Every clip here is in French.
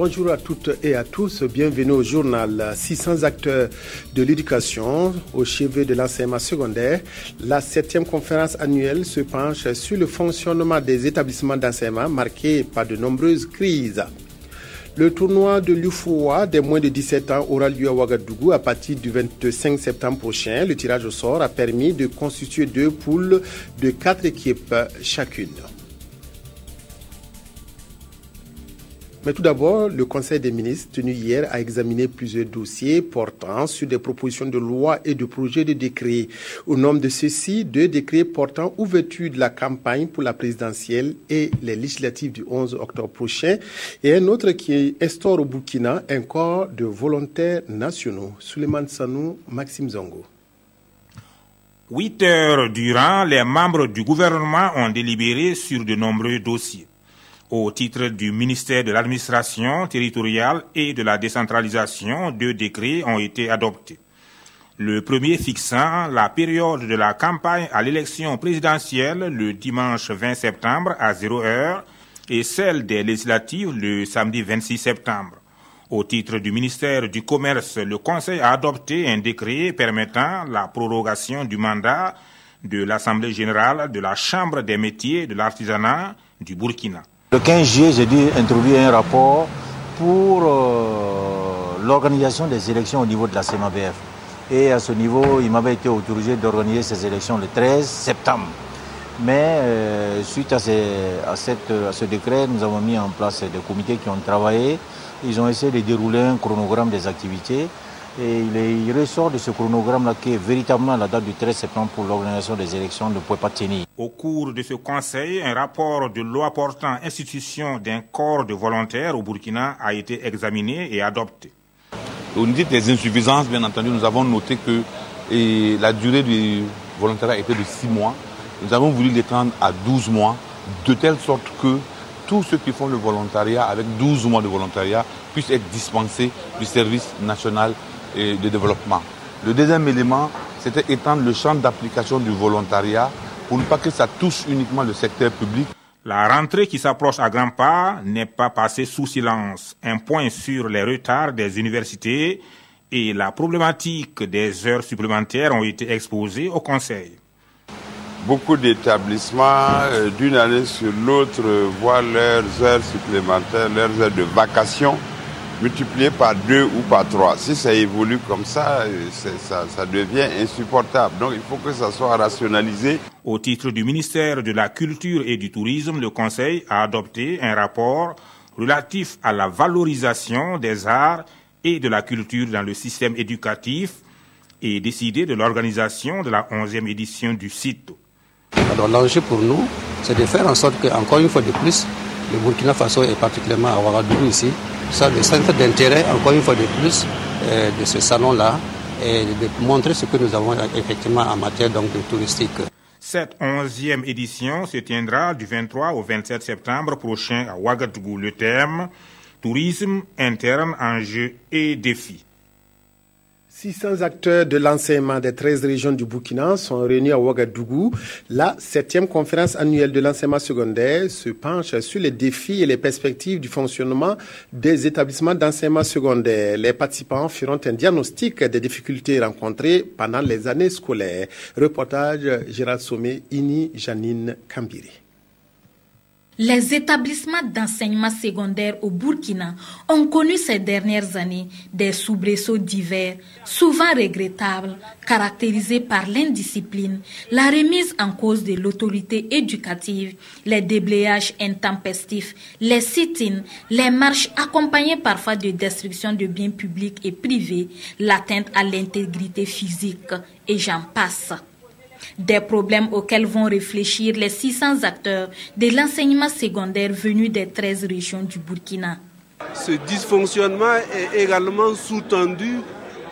Bonjour à toutes et à tous, bienvenue au journal 600 acteurs de l'éducation au chevet de l'enseignement secondaire. La 7e conférence annuelle se penche sur le fonctionnement des établissements d'enseignement marqués par de nombreuses crises. Le tournoi de l'UFOA des moins de 17 ans aura lieu à Ouagadougou à partir du 25 septembre prochain. Le tirage au sort a permis de constituer 2 poules de 4 équipes chacune. Mais tout d'abord, le Conseil des ministres tenu hier a examiné plusieurs dossiers portant sur des propositions de loi et de projets de décret. Au nombre de ceux-ci, 2 décrets portant ouverture de la campagne pour la présidentielle et les législatives du 11 octobre prochain et un autre qui instaure au Burkina un corps de volontaires nationaux. Souleymane Sanou, Maxime Zongo. 8 heures durant, les membres du gouvernement ont délibéré sur de nombreux dossiers. Au titre du ministère de l'administration territoriale et de la décentralisation, 2 décrets ont été adoptés. Le premier fixant la période de la campagne à l'élection présidentielle le dimanche 20 septembre à 0h et celle des législatives le samedi 26 septembre. Au titre du ministère du Commerce, le Conseil a adopté un décret permettant la prorogation du mandat de l'Assemblée générale de la Chambre des métiers de l'artisanat du Burkina. Le 15 juillet, j'ai dû introduire un rapport pour l'organisation des élections au niveau de la CMABF. Et à ce niveau, il m'avait été autorisé d'organiser ces élections le 13 septembre. Mais suite à ce décret, nous avons mis en place des comités qui ont travaillé. Ils ont essayé de dérouler un chronogramme des activités. Et il ressort de ce chronogramme-là que véritablement la date du 13 septembre pour l'organisation des élections ne pouvait pas tenir. Au cours de ce conseil, un rapport de loi portant institution d'un corps de volontaires au Burkina a été examiné et adopté. Au niveau des insuffisances, bien entendu, nous avons noté que la durée du volontariat était de 6 mois. Nous avons voulu l'étendre à 12 mois, de telle sorte que tous ceux qui font le volontariat avec 12 mois de volontariat puissent être dispensés du service national et de développement. Le deuxième élément, c'était étendre le champ d'application du volontariat pour ne pas que ça touche uniquement le secteur public. La rentrée qui s'approche à grands pas n'est pas passée sous silence. Un point sur les retards des universités et la problématique des heures supplémentaires ont été exposés au Conseil. Beaucoup d'établissements, d'une année sur l'autre, voient leurs heures supplémentaires, leurs heures de vacation multipliées par 2 ou par 3. Si ça évolue comme ça, ça devient insupportable. Donc il faut que ça soit rationalisé. Au titre du ministère de la Culture et du Tourisme, le Conseil a adopté un rapport relatif à la valorisation des arts et de la culture dans le système éducatif et décidé de l'organisation de la 11e édition du site. Alors l'enjeu pour nous, c'est de faire en sorte qu'encore une fois de plus, le Burkina Faso et particulièrement à Ouagadougou ici, soit le centre d'intérêt, encore une fois de plus, de ce salon-là, et de montrer ce que nous avons effectivement en matière donc, de touristique. Cette 11e édition se tiendra du 23 au 27 septembre prochain à Ouagadougou. Le thème, tourisme interne, enjeux et défis. 600 acteurs de l'enseignement des 13 régions du Burkina sont réunis à Ouagadougou. La 7e conférence annuelle de l'enseignement secondaire se penche sur les défis et les perspectives du fonctionnement des établissements d'enseignement secondaire. Les participants feront un diagnostic des difficultés rencontrées pendant les années scolaires. Reportage Gérald Sommet, Ini Janine Kambiri. Les établissements d'enseignement secondaire au Burkina ont connu ces dernières années des soubresauts divers, souvent regrettables, caractérisés par l'indiscipline, la remise en cause de l'autorité éducative, les déblayages intempestifs, les sit-ins, les marches accompagnées parfois de destruction de biens publics et privés, l'atteinte à l'intégrité physique, et j'en passe. Des problèmes auxquels vont réfléchir les 600 acteurs de l'enseignement secondaire venus des 13 régions du Burkina. Ce dysfonctionnement est également sous-tendu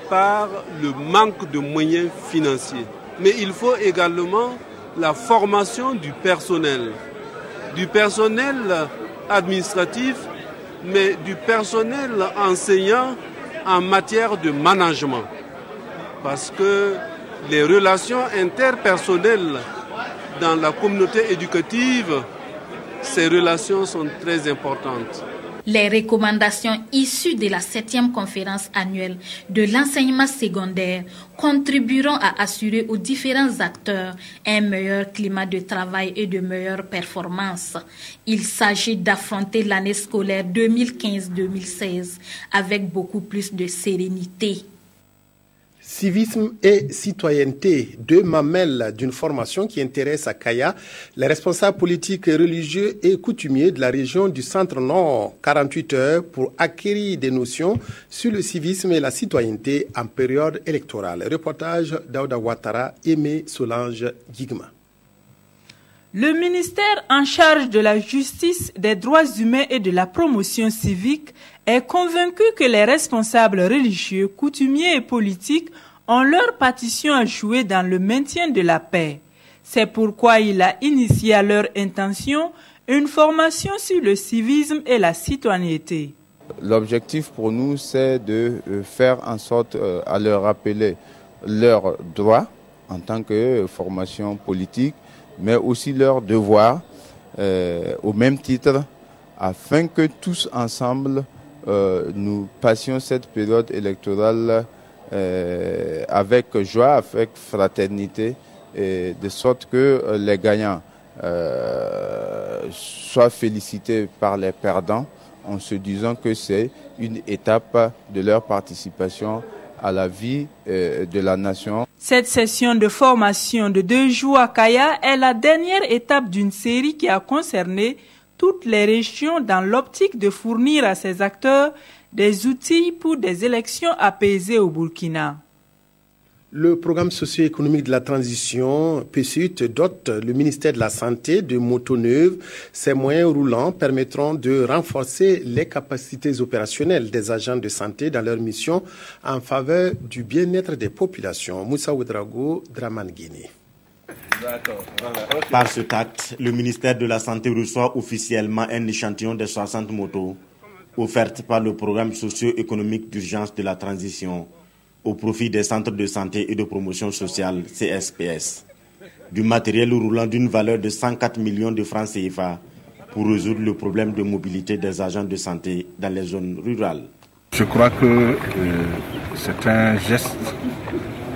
par le manque de moyens financiers. Mais il faut également la formation du personnel administratif, mais du personnel enseignant en matière de management. Parce que les relations interpersonnelles dans la communauté éducative, ces relations sont très importantes. Les recommandations issues de la 7e conférence annuelle de l'enseignement secondaire contribueront à assurer aux différents acteurs un meilleur climat de travail et de meilleures performances. Il s'agit d'affronter l'année scolaire 2015-2016 avec beaucoup plus de sérénité. Civisme et citoyenneté, deux mamelles d'une formation qui intéresse à Kaya les responsables politiques, religieux et coutumiers de la région du Centre-Nord. 48 heures pour acquérir des notions sur le civisme et la citoyenneté en période électorale. Reportage d'Aouda Ouattara, Aimé Solange Guigma. Le ministère en charge de la justice, des droits humains et de la promotion civique est convaincu que les responsables religieux, coutumiers et politiques ont leur partition à jouer dans le maintien de la paix. C'est pourquoi il a initié à leur intention une formation sur le civisme et la citoyenneté. L'objectif pour nous, c'est de faire en sorte à leur rappeler leurs droits en tant que formation politique, mais aussi leurs devoirs au même titre, afin que tous ensemble nous passions cette période électorale avec joie, avec fraternité, de sorte que les gagnants soient félicités par les perdants, en se disant que c'est une étape de leur participation à la vie de la nation. Cette session de formation de 2 jours à Kaya est la dernière étape d'une série qui a concerné toutes les régions dans l'optique de fournir à ces acteurs des outils pour des élections apaisées au Burkina. Le programme socio-économique de la transition PSUT dote le ministère de la Santé de motos neuves. Ces moyens roulants permettront de renforcer les capacités opérationnelles des agents de santé dans leur mission en faveur du bien-être des populations. Moussa Ouedraogo, Draman Guinée. Par cet acte, le ministère de la Santé reçoit officiellement un échantillon de 60 motos offertes par le programme socio-économique d'urgence de la transition au profit des centres de santé et de promotion sociale CSPS. Du matériel roulant d'une valeur de 104 millions de francs CFA pour résoudre le problème de mobilité des agents de santé dans les zones rurales. Je crois que c'est un geste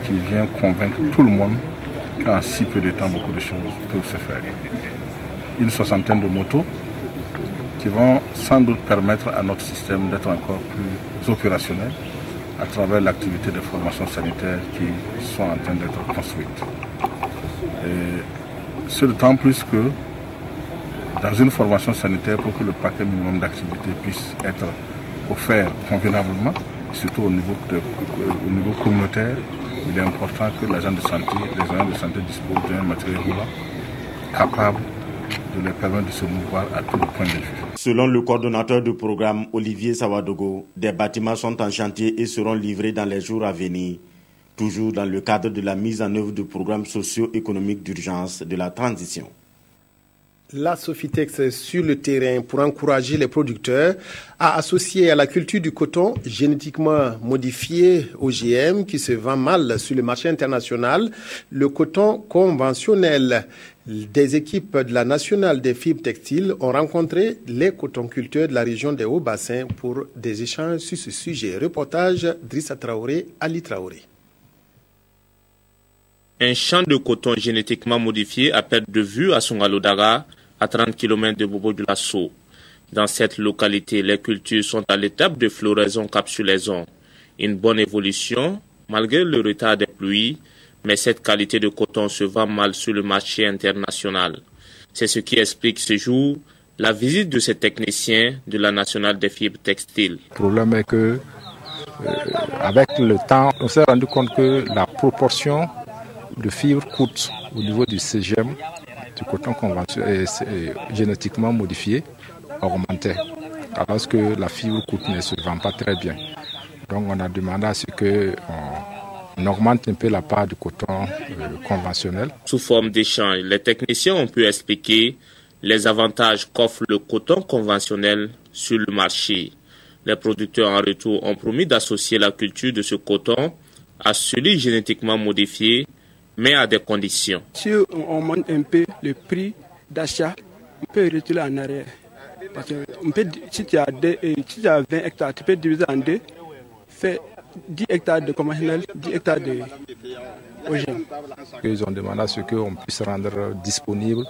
qui vient convaincre tout le monde qu'en si peu de temps, beaucoup de choses peuvent se faire. Une soixantaine de motos qui vont sans doute permettre à notre système d'être encore plus opérationnel à travers l'activité de formation sanitaire qui sont en train d'être construites. C'est d'autant plus que dans une formation sanitaire, pour que le paquet minimum d'activité puisse être offert convenablement, surtout au niveau communautaire, il est important que l'agent de santé, les agents de santé disposent d'un matériel roulant capable de leur permettre de se mouvoir à tous les points de vue. Selon le coordonnateur du programme, Olivier Sawadogo, des bâtiments sont en chantier et seront livrés dans les jours à venir, toujours dans le cadre de la mise en œuvre du programme socio-économique d'urgence de la transition. La Sofitex sur le terrain pour encourager les producteurs à associer à la culture du coton génétiquement modifié OGM qui se vend mal sur le marché international, le coton conventionnel. Des équipes de la Nationale des fibres textiles ont rencontré les cotonculteurs de la région des Hauts-Bassins pour des échanges sur ce sujet. Reportage Drissa Traoré, Ali Traoré. Un champ de coton génétiquement modifié à perte de vue à Songalodara, à 30 km de Bobo du Lasso. Dans cette localité, les cultures sont à l'étape de floraison-capsulaison. Une bonne évolution, malgré le retard des pluies, mais cette qualité de coton se vend mal sur le marché international. C'est ce qui explique ce jour la visite de ces techniciens de la Nationale des fibres textiles. Le problème est que, avec le temps, on s'est rendu compte que la proportion de fibres coûte au niveau du CGM, du coton conventionnel génétiquement modifié, augmentait, alors que la fibre coûte ne se vend pas très bien. Donc on a demandé à ce qu'on augmente un peu la part du coton conventionnel. Sous forme d'échange, les techniciens ont pu expliquer les avantages qu'offre le coton conventionnel sur le marché. Les producteurs en retour ont promis d'associer la culture de ce coton à celui génétiquement modifié, mais à des conditions. Si on monte un peu le prix d'achat, on peut retirer en arrière. Parce que si tu as 20 hectares, tu peux diviser en deux, faire 10 hectares de conventionnel, 10 hectares de OGM. Ils ont demandé à ce qu'on puisse rendre disponible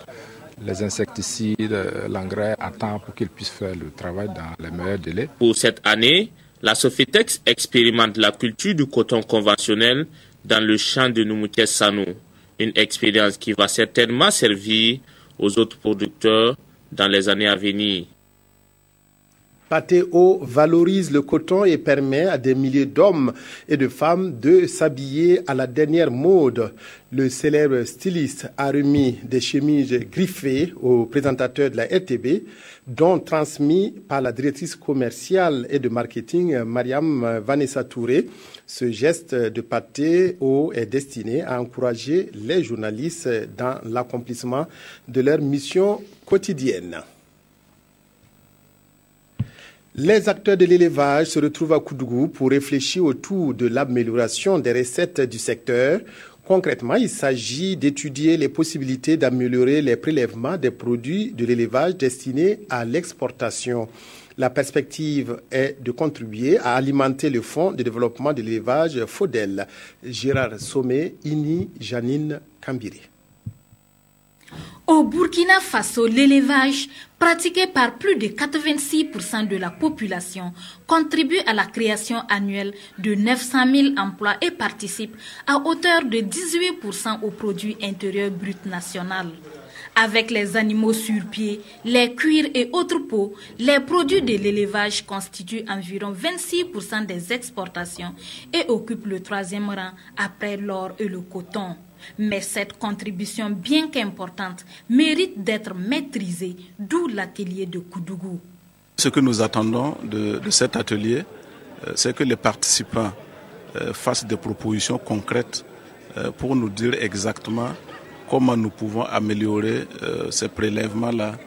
les insecticides, l'engrais à temps pour qu'ils puissent faire le travail dans les meilleurs délais. Pour cette année, la Sofitex expérimente la culture du coton conventionnel dans le champ de Numukes-Sano. Une expérience qui va certainement servir aux autres producteurs dans les années à venir. Patéo valorise le coton et permet à des milliers d'hommes et de femmes de s'habiller à la dernière mode. Le célèbre styliste a remis des chemises griffées au présentateur de la RTB, dont transmis par la directrice commerciale et de marketing Mariam Vanessa Touré. Ce geste de Patéo est destiné à encourager les journalistes dans l'accomplissement de leur mission quotidienne. Les acteurs de l'élevage se retrouvent à Koudougou pour réfléchir autour de l'amélioration des recettes du secteur. Concrètement, il s'agit d'étudier les possibilités d'améliorer les prélèvements des produits de l'élevage destinés à l'exportation. La perspective est de contribuer à alimenter le fonds de développement de l'élevage FODEL. Gérard Sommet, Ini, Janine Kambiri. Au Burkina Faso, l'élevage, pratiqué par plus de 86% de la population, contribue à la création annuelle de 900 000 emplois et participe à hauteur de 18% au produit intérieur brut national. Avec les animaux sur pied, les cuirs et autres peaux, les produits de l'élevage constituent environ 26% des exportations et occupent le 3e rang après l'or et le coton. Mais cette contribution, bien qu'importante, mérite d'être maîtrisée, d'où l'atelier de Koudougou. Ce que nous attendons de cet atelier, c'est que les participants fassent des propositions concrètes pour nous dire exactement comment nous pouvons améliorer ces prélèvements-là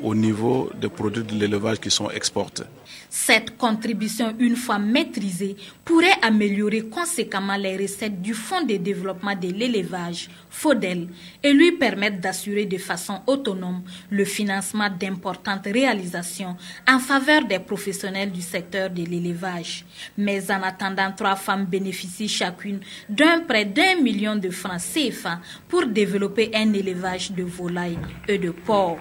au niveau des produits de l'élevage qui sont exportés. Cette contribution, une fois maîtrisée, pourrait améliorer conséquemment les recettes du Fonds de développement de l'élevage, FODEL, et lui permettre d'assurer de façon autonome le financement d'importantes réalisations en faveur des professionnels du secteur de l'élevage. Mais en attendant, 3 femmes bénéficient chacune d'un prêt d'1 million de francs CFA pour développer un élevage de volailles et de porcs.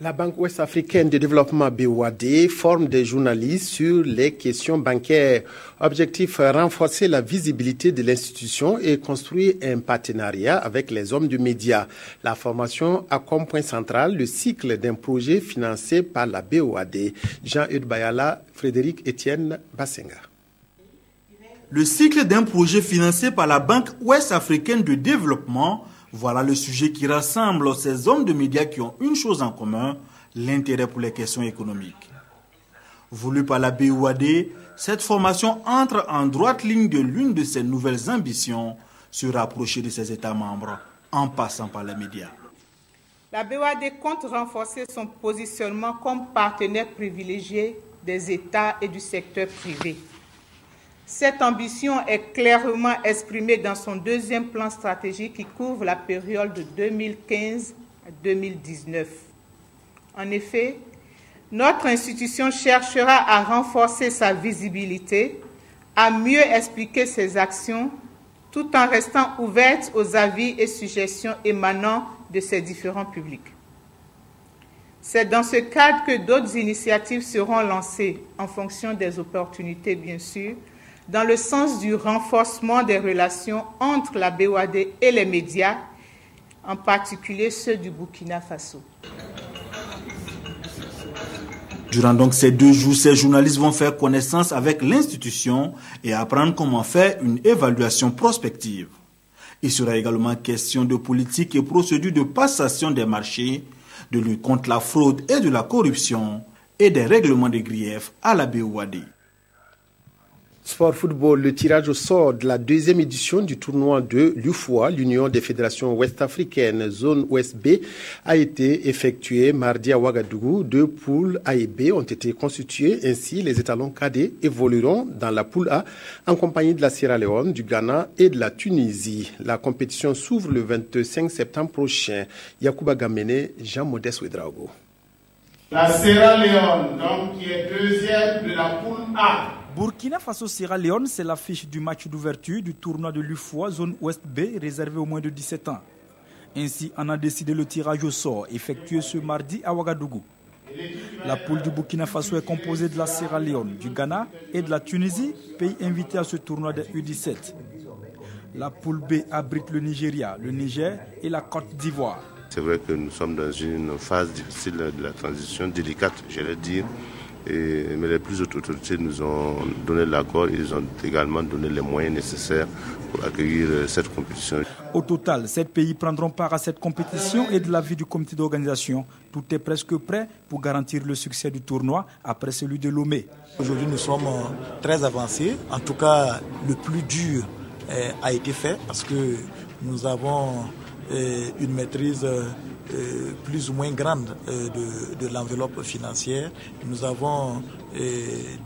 La Banque ouest-africaine de développement BOAD forme des journalistes sur les questions bancaires. Objectif, renforcer la visibilité de l'institution et construire un partenariat avec les hommes du média. La formation a comme point central le cycle d'un projet financé par la BOAD. Jean-Eudes Bayala, Frédéric Etienne Bassenga. Le cycle d'un projet financé par la Banque ouest-africaine de développement, voilà le sujet qui rassemble ces hommes de médias qui ont une chose en commun, l'intérêt pour les questions économiques. Voulu par la BOAD, cette formation entre en droite ligne de l'une de ses nouvelles ambitions, se rapprocher de ses États membres, en passant par les médias. La BOAD compte renforcer son positionnement comme partenaire privilégié des États et du secteur privé. Cette ambition est clairement exprimée dans son 2e plan stratégique qui couvre la période de 2015 à 2019. En effet, notre institution cherchera à renforcer sa visibilité, à mieux expliquer ses actions, tout en restant ouverte aux avis et suggestions émanant de ses différents publics. C'est dans ce cadre que d'autres initiatives seront lancées en fonction des opportunités, bien sûr, dans le sens du renforcement des relations entre la BOAD et les médias, en particulier ceux du Burkina Faso. Durant donc ces 2 jours, ces journalistes vont faire connaissance avec l'institution et apprendre comment faire une évaluation prospective. Il sera également question de politique et procédures de passation des marchés, de lutte contre la fraude et de la corruption et des règlements de griefs à la BOAD. Sport football, le tirage au sort de la 2e édition du tournoi de l'UFOA, l'Union des fédérations ouest-africaines, zone Ouest B, a été effectué mardi à Ouagadougou. 2 poules A et B ont été constituées. Ainsi, les étalons cadets évolueront dans la poule A en compagnie de la Sierra Leone, du Ghana et de la Tunisie. La compétition s'ouvre le 25 septembre prochain. Yacouba Gamene, Jean-Modeste Ouedraogo. La Sierra Leone, donc, qui est deuxième de la poule A. Burkina Faso-Sierra Leone, c'est l'affiche du match d'ouverture du tournoi de l'UFOA zone Ouest B réservé aux moins de 17 ans. Ainsi, on a décidé le tirage au sort effectué ce mardi à Ouagadougou. La poule du Burkina Faso est composée de la Sierra Leone, du Ghana et de la Tunisie, pays invité à ce tournoi des U17. La poule B abrite le Nigeria, le Niger et la Côte d'Ivoire. C'est vrai que nous sommes dans une phase difficile de la transition, délicate, j'allais dire. Mais les plus hautes autorités nous ont donné l'accord et ils ont également donné les moyens nécessaires pour accueillir cette compétition. Au total, 7 pays prendront part à cette compétition et de l'avis du comité d'organisation. Tout est presque prêt pour garantir le succès du tournoi après celui de Lomé. Aujourd'hui, nous sommes très avancés. En tout cas, le plus dur a été fait parce que nous avons une maîtrise plus ou moins grande de l'enveloppe financière. Nous avons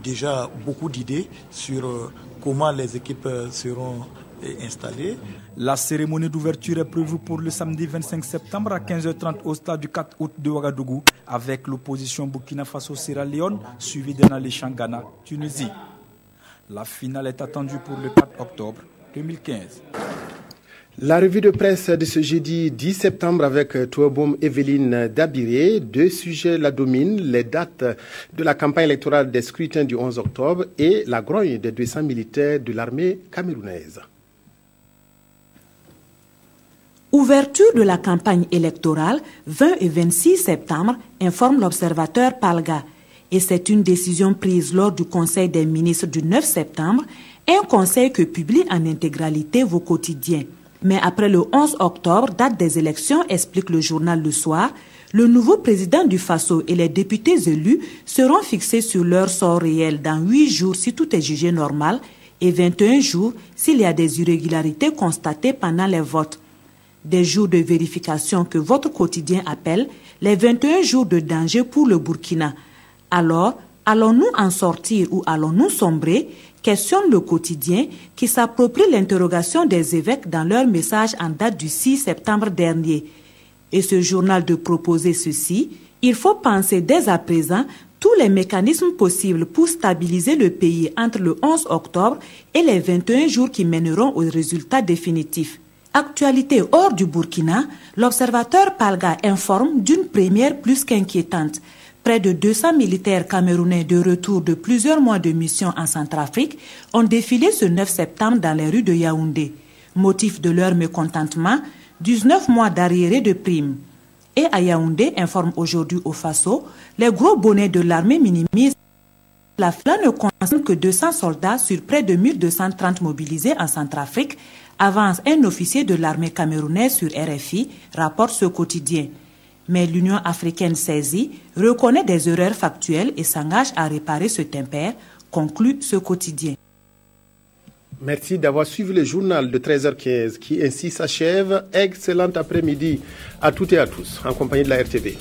déjà beaucoup d'idées sur comment les équipes seront installées. La cérémonie d'ouverture est prévue pour le samedi 25 septembre à 15h30 au stade du 4 août de Ouagadougou avec l'opposition Burkina Faso-Sierra Leone suivie d'un alléchant Ghana-Tunisie. La finale est attendue pour le 4 octobre 2015. La revue de presse de ce jeudi 10 septembre avec Touaboum Evelyne Dabiré. 2 sujets la dominent, les dates de la campagne électorale des scrutins du 11 octobre et la grogne des 200 militaires de l'armée camerounaise. Ouverture de la campagne électorale 20 et 26 septembre, informe l'observateur Palga. Et c'est une décision prise lors du Conseil des ministres du 9 septembre, un conseil que publie en intégralité vos quotidiens. Mais après le 11 octobre, date des élections, explique le journal Le Soir, le nouveau président du Faso et les députés élus seront fixés sur leur sort réel dans 8 jours si tout est jugé normal et 21 jours s'il y a des irrégularités constatées pendant les votes. Des jours de vérification que votre quotidien appelle les 21 jours de danger pour le Burkina. Alors, allons-nous en sortir ou allons-nous sombrer ? Questionne le quotidien qui s'approprie l'interrogation des évêques dans leur message en date du 6 septembre dernier. Et ce journal de proposer ceci, il faut penser dès à présent tous les mécanismes possibles pour stabiliser le pays entre le 11 octobre et les 21 jours qui mèneront au résultat définitif. Actualité hors du Burkina, l'observateur Palga informe d'une première plus qu'inquiétante. Près de 200 militaires camerounais de retour de plusieurs mois de mission en Centrafrique ont défilé ce 9 septembre dans les rues de Yaoundé. Motif de leur mécontentement, 19 mois d'arriérés de primes. Et à Yaoundé, informe aujourd'hui au Faso, les gros bonnets de l'armée minimisent. La FLA ne concerne que 200 soldats sur près de 1230 mobilisés en Centrafrique, avance un officier de l'armée camerounaise sur RFI, rapporte ce quotidien. Mais l'Union africaine saisie reconnaît des erreurs factuelles et s'engage à réparer ce impair, conclut ce quotidien. Merci d'avoir suivi le journal de 13h15 qui ainsi s'achève. Excellent après-midi à toutes et à tous en compagnie de la RTV.